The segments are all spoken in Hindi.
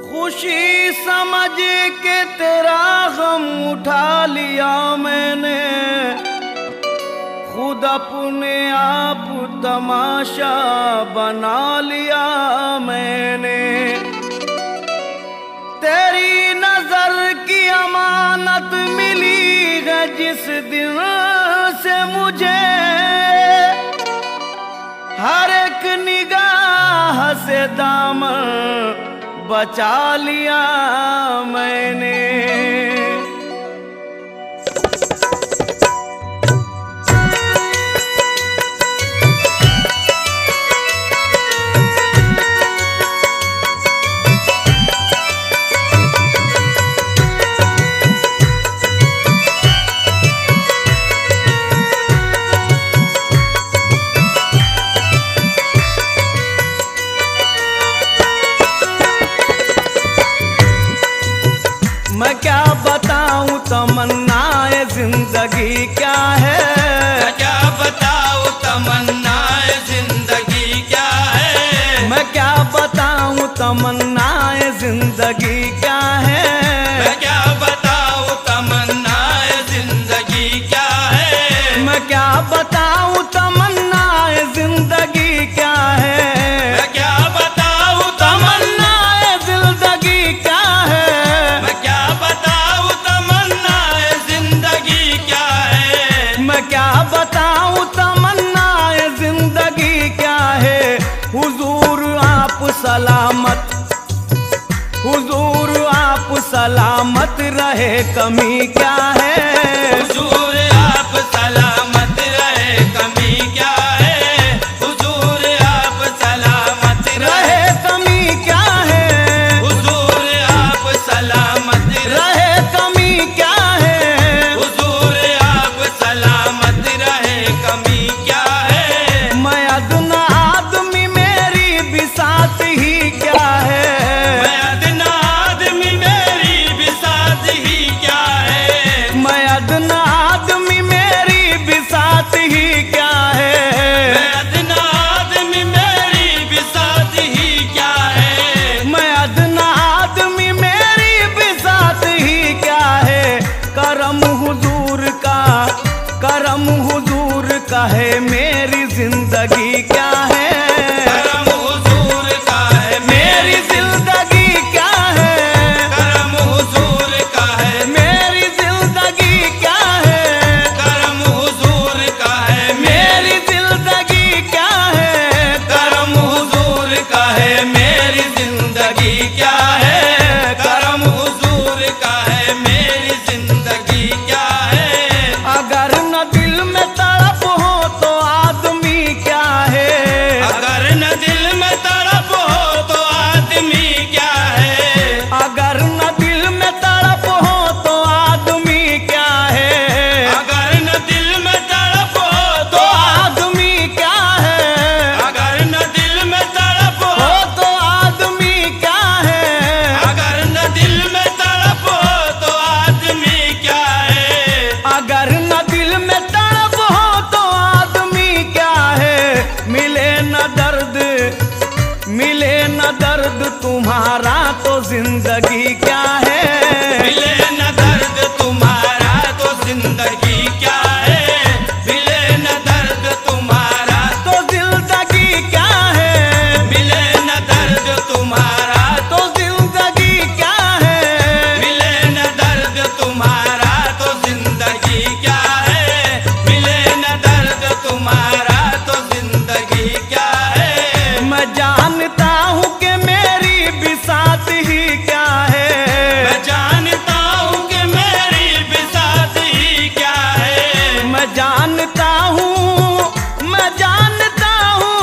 खुशी समझ के तेरा गम उठा लिया मैंने, खुद अपने आप तमाशा बना लिया मैंने। तेरी नजर की अमानत मिली है जिस दिन से मुझे, हर एक निगाह से दामन बचा लिया मैंने। मैं क्या बताऊं तमन्नाए जिंदगी क्या है, मैं क्या बताऊं तमन्नाए जिंदगी क्या है, मैं क्या बताऊं तमन्नाए जिंदगी क्या है, मैं क्या बताऊं तमन्नाए जिंदगी क्या है, मैं क्या बताऊं तमन्नाए जिंदगी क्या है, मैं क्या बताऊं तमन्नाए जिंदगी क्या है, मैं क्या बताऊं तमन्नाए जिंदगी क्या है, मैं क्या बताऊं तमन्नाए जिंदगी क्या है। हुजूर आप सलामत, हुजूर आप सलामत रहे कमी क्या है, हुजूर आप सलामत रहे कमी क्या है, हुजूर आप सलामत रहे कमी क्या है, हुजूर आप सलामत रहे कमी क्या है, हुजूर आप सलामत रहे कमी क्या है। मैं अदना आदमी मेरी बिसात ही क्या है, मैं अदना आदमी मेरी बिसात ही क्या है, मैं अदना आदमी मेरी बिसात ही क्या है, मैं अदना आदमी मेरी बिसात ही क्या है, मैं अदना आदमी मेरी बिसात ही क्या है। करम हुजूर का, करम हुजूर का है मेरी जिंदगी क्या है, करम हुजूर का है मेरी जिंदगी क्या है, करम हुजूर का है मेरी जिंदगी क्या है, करम हुजूर का है मेरी जिंदगी क्या है, करम हुजूर का है मेरी जिंदगी क्या है, करम हुजूर का है मेरी जिंदगी क्या है। अगर न दिल में तड़प हो तो आदमी क्या है, अगर न दिल में तड़प हो तो आदमी क्या है, अगर न दिल में तड़प हो तो आदमी क्या है, अगर न दिल में तड़प हो तो आदमी क्या है, अगर न दिल में तड़प हो हो तो आदमी क्या है, अगर न दिल में तड़प हो तो आदमी क्या है, अगर न दिल में तड़प हो तो आदमी क्या है। मिले न दर्द, मिले न दर्द तुम्हारा तो जिंदगी क्या है, मिले न दर्द तुम्हारा तो जिंदगी क्या है, मिले न दर्द तुम्हारा तो जिंदगी क्या है, मिले न दर्द तुम्हारा तो जिंदगी क्या है, मिले न दर्द तुम्हारा तो जिंदगी क्या है, मिले न दर्द तुम्हारा तो जिंदगी क्या है। मैं जानता हूँ कि मेरी बिसात ही क्या है, मैं जानता हूँ कि मेरी बिसात ही क्या है, मैं जानता हूँ, मैं जानता हूँ,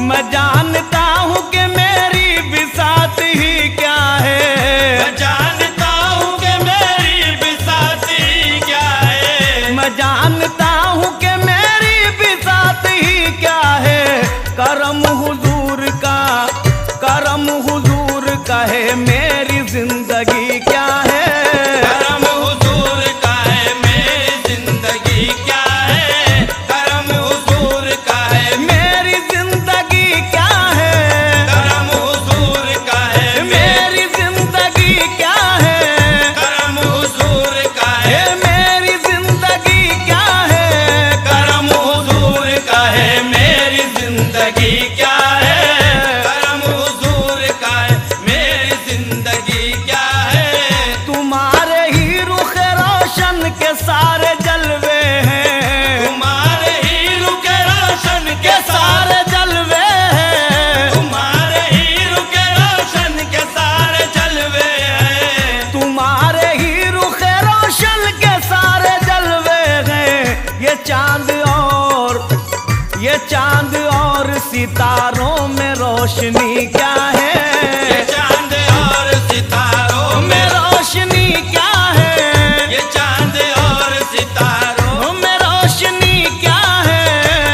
मैं जानता हूँ कि मेरी बिसात ही क्या है, मैं जानता हूँ कि मेरी बिसात ही क्या है, मैं जानता हूँ कि मेरी बिसात ही क्या है। करम हुजूर का, करम हुजूर का है मेरी जिंदगी क्या है, करम हुजूर का है मेरी जिंदगी क्या है, करम हुजूर का है मेरी जिंदगी क्या है, करम हुजूर का है मेरी रोशनी क्या है, ये चांद और सितारों में रोशनी क्या है, ये चांद और सितारों में रोशनी क्या है,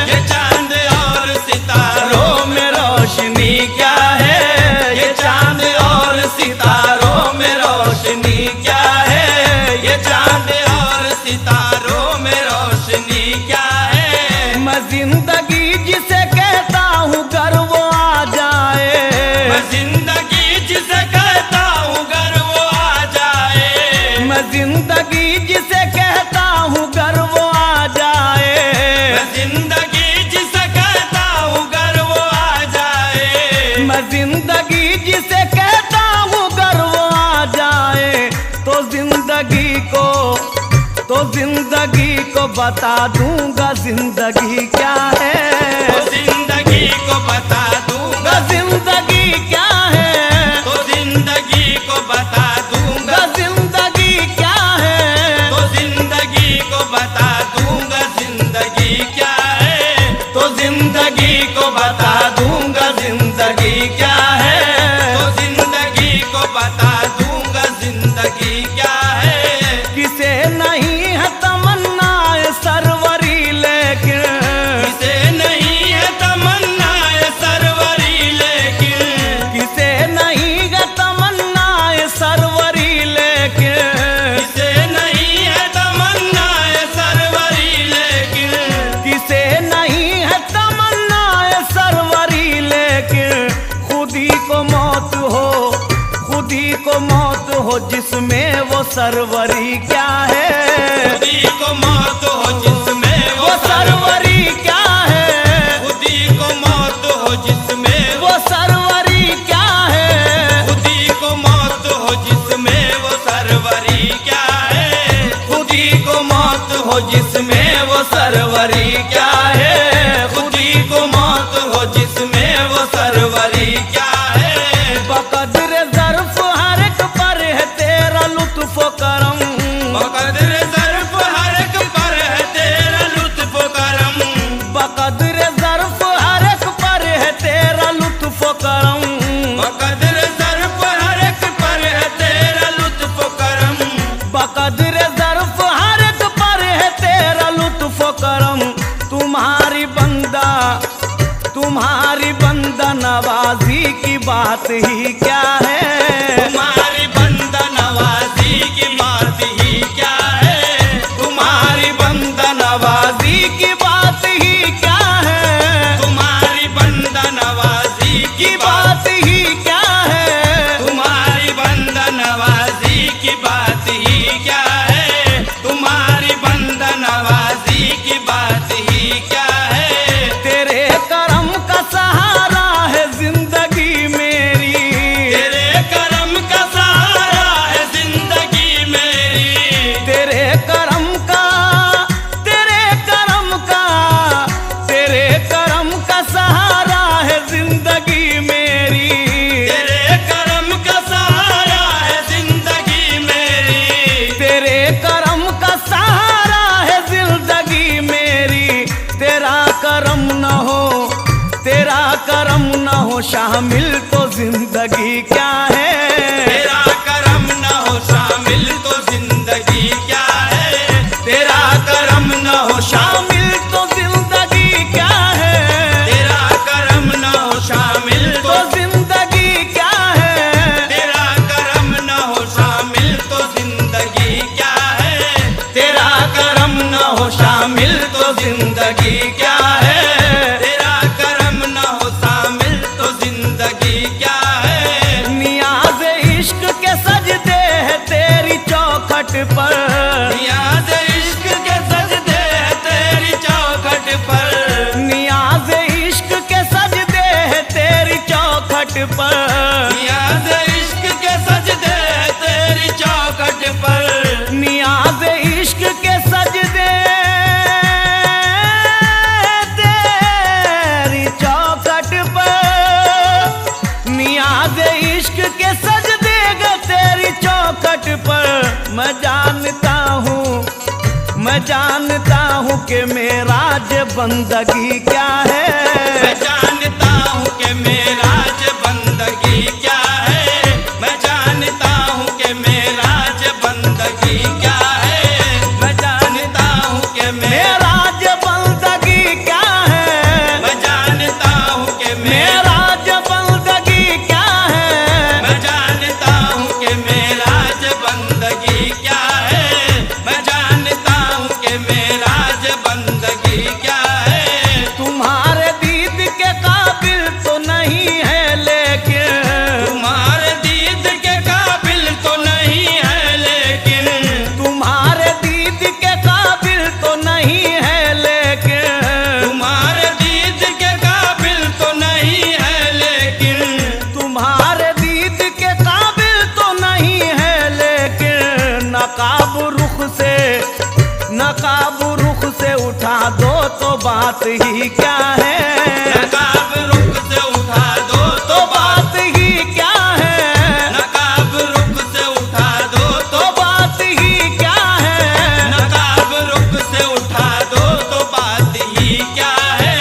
ये चांद और सितारों में रोशनी क्या है, ये चांद और सितारों में रोशनी क्या है, ये चांद और सितारों में रोशनी क्या है। मैं जिंदगी जिसे कहता हूँ घर वो आ जाए, मैं जिंदगी जिसे कहता हूँ घर वो आ जाए, मैं जिंदगी जिसे कहता हूँ घर वो आ जाए, मैं जिंदगी जिसे कहता हूँ घर वो आ जाए, मैं जिंदगी जिसे कहता हूँ घर वो आ जाए, तो जिंदगी को बता दूंगा जिंदगी क्या है, तो जिंदगी को बता दूंगा जिंदगी क्या है, तो जिंदगी को बता दूंगा जिंदगी क्या है, तो जिंदगी को बता दूंगा जिंदगी क्या है, तो जिंदगी को बता दूंगा जिंदगी क्या है, तो जिंदगी को बता दूंगा जिंदगी क्या है। किसे नहीं है तमन्नाए सरवरी लेकिन, किसे नहीं है तमन्नाए सरवरी लेकिन, किसे नहीं है तमन्नाए सरवरी लेकिन, किसे नहीं है तमन्नाए सरवरी लेकिन, किसे नहीं है तमन्नाए सरवरी लेकिन, खुदी को मौत हो जिसमें वो सरवरी क्या है, खुदी को मौत हो जिसमें वो सरवरी क्या है, खुदी को मौत हो जिसमें वो सरवरी क्या है, खुदी को मौत हो जिसमें वो सरवरी क्या है, खुदी को मौत हो जिसमें वो सरवरी क्या है, खुदी को मौत हो जिसमें वो सरवरी क्या है। बकदर ज़र्फ हर एक पर है तेरा लुत्फ़ करम, बकदर ज़र्फ हर एक पर है तेरा लुत्फ़ करम, बकदर ज़र्फ हर एक पर है तेरा लुत्फ़ करम, बकदर ज़र्फ हर एक पर है तेरा लुत्फ़ करम, बकदर ज़र्फ हर एक पर है तेरा लुत्फ़ करम, तुम्हारी बंदा नवाजी की बात ही क्या है, तुम्हारी बंदा नवाजी की बात ही क्या है, तुम्हारी बंदा नवाजी की बात ही क्या है, तुम्हारी बंदा नवाजी की बात ही क्या है, तुम्हारी बंदा नवाजी की बात ही क्या है, तुम्हारी बंदा नवाजी की बात ही क्या है। तेरे करम का सहारा है जिंदगी मेरी, तेरे करम का सहारा है जिंदगी मेरी, तेरे करम का सहारा है जिंदगी मेरी, तेरे करम का सहारा है जिंदगी मेरी, तेरे करम का सहारा है जिंदगी मेरी, तेरा करम न हो शामिल तो जिंदगी क्या है, तेरा करम न हो शामिल तो जिंदगी क्या है, तेरा करम न हो शामिल शामिल तो जिंदगी क्या है, तेरा करम न हो शामिल तो जिंदगी क्या है, तेरा करम न हो शामिल तो जिंदगी क्या है, तेरा करम न हो शामिल तो जिंदगी क्या है, तेरा करम न हो शामिल तो जिंदगी क्या है। नियाज इश्क के सजदे है तेरी चौखट पर, नियाज़ इश्क के सजदे हैं तेरी चौखट पर, नियाज इश्क के सजदे है तेरी चौखट पर, नियाज़ इश्क के सजदे हैं तेरी चौखट पर, नियाज इश्क के सजदे तेरी चौखट पर, नियाज इश्क के सजदे गे तेरी चौखट पर, मैं जानता हूँ कि मेरा जे बंदगी क्या मैं है, जानता हूँ कि मेरा बात ही क्या है, नकाब रुख से उठा दो तो बात ही क्या है, नकाब रुख से उठा दो तो बात ही क्या है, नकाब रुख से उठा दो तो बात ही क्या है,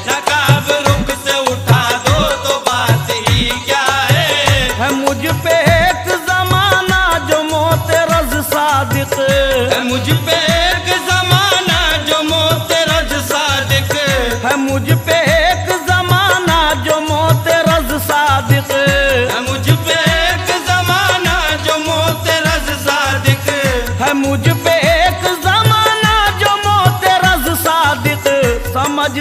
नकाब रुख से उठा दो तो बात ही क्या है मुझ पे एक जमाना जो मोतरज सादिक, है मुझ पे एक जमाना जो मोतरज सादिक, है मुझ पे एक जमाना जो मोतरज सादिक, है मुझ पे एक जमाना जो मोतरज सादिक, है मुझ पे एक जमाना जो मोतरज सादिक, समझ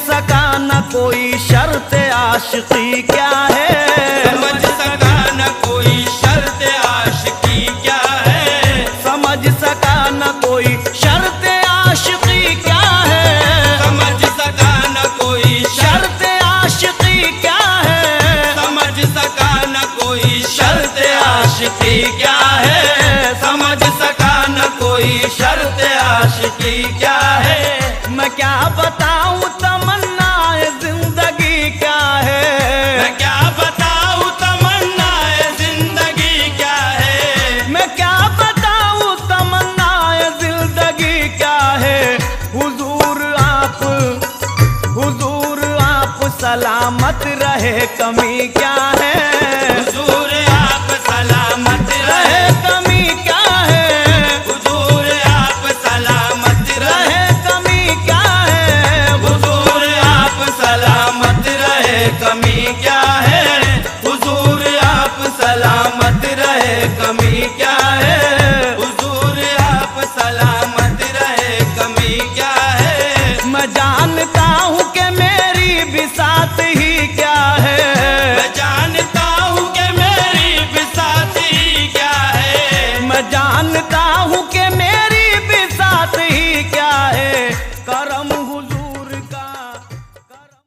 सका ना कोई शर्त आशिकी क्या है, समझ सका न कोई शर्त आशिकी क्या है, समझ सका ना कोई शर्त आशिकी क्या है, समझ सका न कोई शर्त आशिकी क्या है, समझ सका न कोई शर्त आशिकी क्या है, समझ सका न कोई शर्त आशिकी क्या है मैं क्या बताऊं तमन्नाए जिंदगी क्या है, मैं क्या बताऊं तमन्नाए जिंदगी क्या है, मैं क्या बताऊं तमन्नाए जिंदगी क्या है, हुजूर आप सलामत रहे कमी क्या है, हुजूर आप सलामत रहे रहे, कमी क्या है, हुजूर आप सलामत रहे, रहे कमी क्या है, हुजूर आप सलामत रहे कमी क्या है, हुजूर आप सलामत रहे कमी क्या है, हुजूर आप सलामत रहे कमी क्या है मैं जानता हूँ कि मेरी विसाल